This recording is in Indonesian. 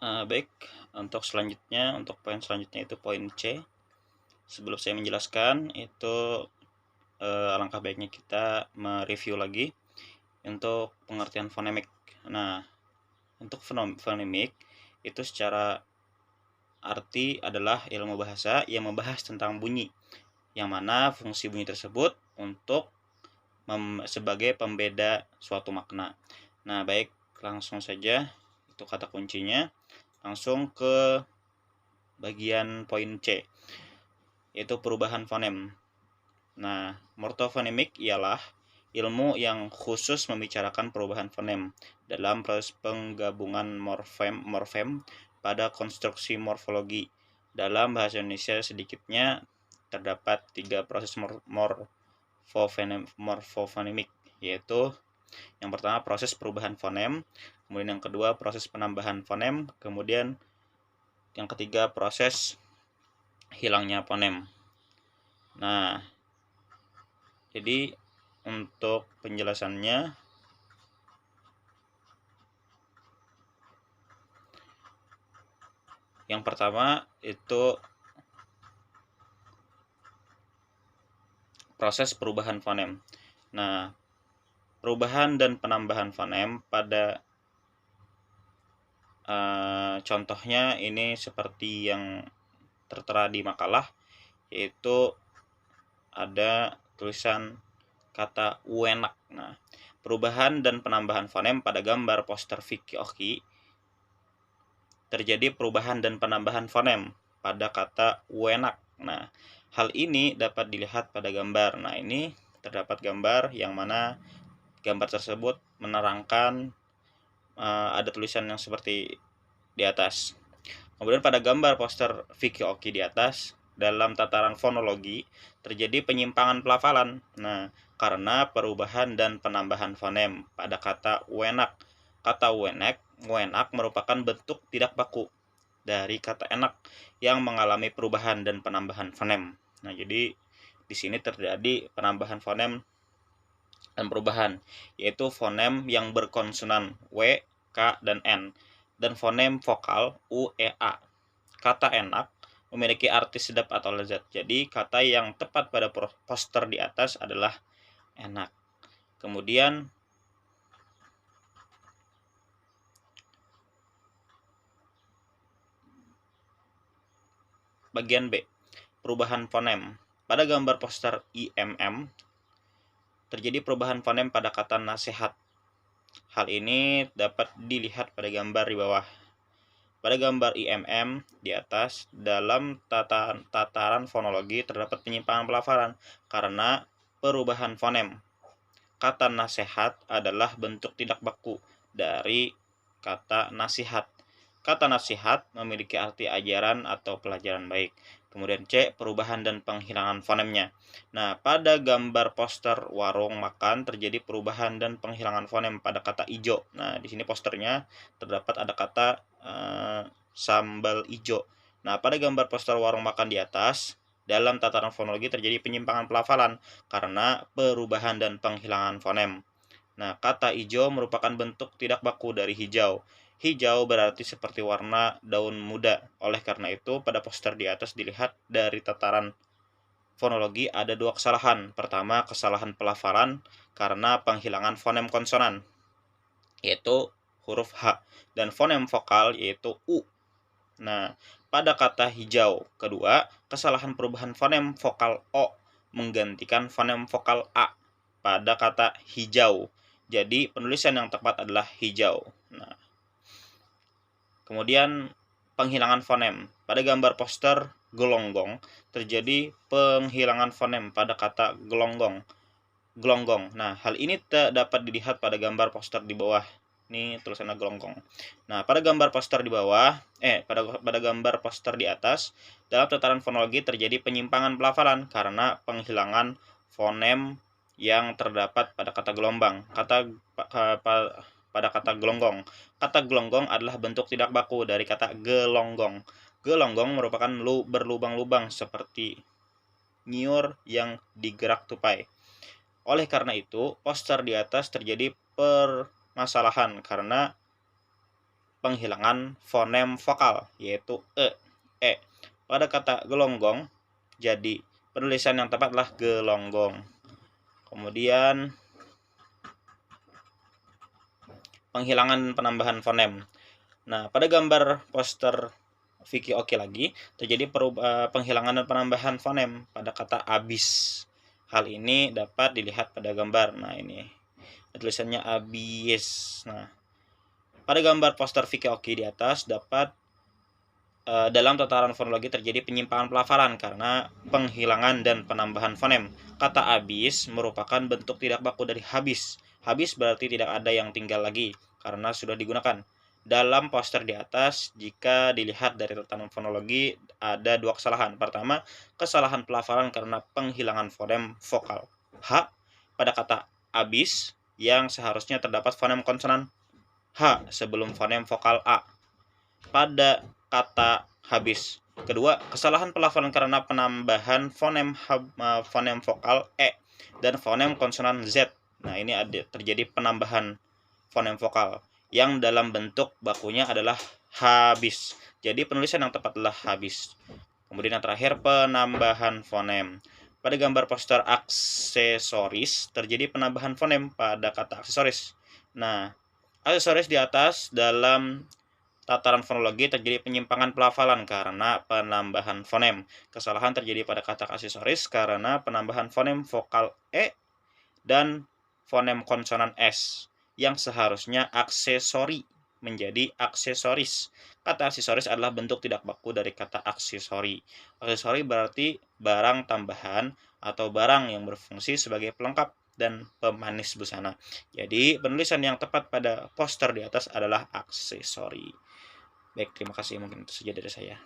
Baik, untuk selanjutnya, untuk poin selanjutnya itu poin C. Sebelum saya menjelaskan, itu alangkah baiknya kita mereview lagi untuk pengertian fonemik. Nah, untuk fonemik itu secara arti adalah ilmu bahasa yang membahas tentang bunyi, yang mana fungsi bunyi tersebut untuk sebagai pembeda suatu makna. Nah, baik, langsung saja itu kata kuncinya. Langsung ke bagian poin C, yaitu perubahan fonem. Nah, morfofonemik ialah ilmu yang khusus membicarakan perubahan fonem dalam proses penggabungan morfem pada konstruksi morfologi. Dalam bahasa Indonesia sedikitnya terdapat 3 proses morfofonemik, yaitu yang pertama proses perubahan fonem, kemudian yang kedua proses penambahan fonem, kemudian yang ketiga proses hilangnya fonem. Nah, jadi untuk penjelasannya, yang pertama itu proses perubahan fonem. Nah, perubahan dan penambahan fonem pada contohnya ini seperti yang tertera di makalah, yaitu ada tulisan kata uenak. Nah, perubahan dan penambahan fonem pada gambar poster Vicky Oki terjadi perubahan dan penambahan fonem pada kata uenak. Nah, hal ini dapat dilihat pada gambar. Nah, ini terdapat gambar yang mana gambar tersebut menerangkan ada tulisan yang seperti di atas. Kemudian pada gambar poster Vicky Oki di atas, dalam tataran fonologi terjadi penyimpangan pelafalan. Nah, karena perubahan dan penambahan fonem pada kata wenak. Kata wenak merupakan bentuk tidak baku dari kata enak yang mengalami perubahan dan penambahan fonem. Nah, jadi di sini terjadi penambahan fonem dan perubahan, yaitu fonem yang berkonsonan W, K, dan N, dan fonem vokal U, E, A. Kata enak memiliki arti sedap atau lezat. Jadi kata yang tepat pada poster di atas adalah enak. Kemudian bagian B, perubahan fonem. Pada gambar poster IMM terjadi perubahan fonem pada kata nasihat. Hal ini dapat dilihat pada gambar di bawah. Pada gambar IMM di atas, dalam tataran fonologi terdapat penyimpangan pelafalan karena perubahan fonem. Kata nasihat adalah bentuk tidak baku dari kata nasihat. Kata nasihat memiliki arti ajaran atau pelajaran baik. Kemudian C, perubahan dan penghilangan fonemnya. Nah, pada gambar poster warung makan terjadi perubahan dan penghilangan fonem pada kata ijo. Nah, di sini posternya terdapat ada kata sambal ijo. Nah, pada gambar poster warung makan di atas, dalam tataran fonologi terjadi penyimpangan pelafalan karena perubahan dan penghilangan fonem. Nah, kata hijau merupakan bentuk tidak baku dari hijau. Hijau berarti seperti warna daun muda. Oleh karena itu, pada poster di atas dilihat dari tataran fonologi ada 2 kesalahan. Pertama, kesalahan pelafalan karena penghilangan fonem konsonan, yaitu huruf H, dan fonem vokal yaitu U. Nah, pada kata hijau kedua, kesalahan perubahan fonem vokal O menggantikan fonem vokal A pada kata hijau. Jadi, penulisan yang tepat adalah hijau. Nah, kemudian penghilangan fonem. Pada gambar poster gelonggong terjadi penghilangan fonem pada kata gelonggong. Nah, hal ini dapat dilihat pada gambar poster di bawah. Ini tulisannya gelonggong. Nah, pada gambar poster di bawah, pada gambar poster di atas, dalam tataran fonologi terjadi penyimpangan pelafalan karena penghilangan fonem yang terdapat pada kata gelombang. Pada kata gelonggong. Kata gelonggong adalah bentuk tidak baku dari kata gelonggong. Gelonggong merupakan berlubang-lubang seperti nyiur yang digerak tupai. Oleh karena itu, poster di atas terjadi permasalahan karena penghilangan fonem vokal, yaitu e. Pada kata gelonggong, jadi penulisan yang tepat adalah gelonggong. Kemudian penghilangan penambahan fonem. Nah, pada gambar poster Vicky Oke lagi, terjadi penghilangan dan penambahan fonem pada kata abis. Hal ini dapat dilihat pada gambar. Nah, ini tulisannya abis. Nah, pada gambar poster Vicky Oke di atas dapat dalam tataran fonologi terjadi penyimpangan pelafalan karena penghilangan dan penambahan fonem. Kata abis merupakan bentuk tidak baku dari habis. Habis berarti tidak ada yang tinggal lagi karena sudah digunakan. Dalam poster di atas, jika dilihat dari tatanan fonologi, ada dua kesalahan. Pertama, kesalahan pelafalan karena penghilangan fonem vokal H pada kata abis yang seharusnya terdapat fonem konsonan H sebelum fonem vokal A pada kata habis. Kedua, kesalahan pelafalan karena penambahan fonem vokal E dan fonem konsonan Z. Nah, ini ada terjadi penambahan fonem vokal yang dalam bentuk bakunya adalah habis. Jadi penulisan yang tepat adalah habis. Kemudian yang terakhir, penambahan fonem. Pada gambar poster aksesoris terjadi penambahan fonem pada kata aksesoris. Nah, aksesoris di atas dalam tataran fonologi terjadi penyimpangan pelafalan karena penambahan fonem. Kesalahan terjadi pada kata aksesoris karena penambahan fonem vokal E dan fonem konsonan S yang seharusnya aksesori menjadi aksesoris. Kata aksesoris adalah bentuk tidak baku dari kata aksesori. Aksesori berarti barang tambahan atau barang yang berfungsi sebagai pelengkap dan pemanis busana. Jadi penulisan yang tepat pada poster di atas adalah aksesori. Baik, terima kasih, mungkin itu saja dari saya.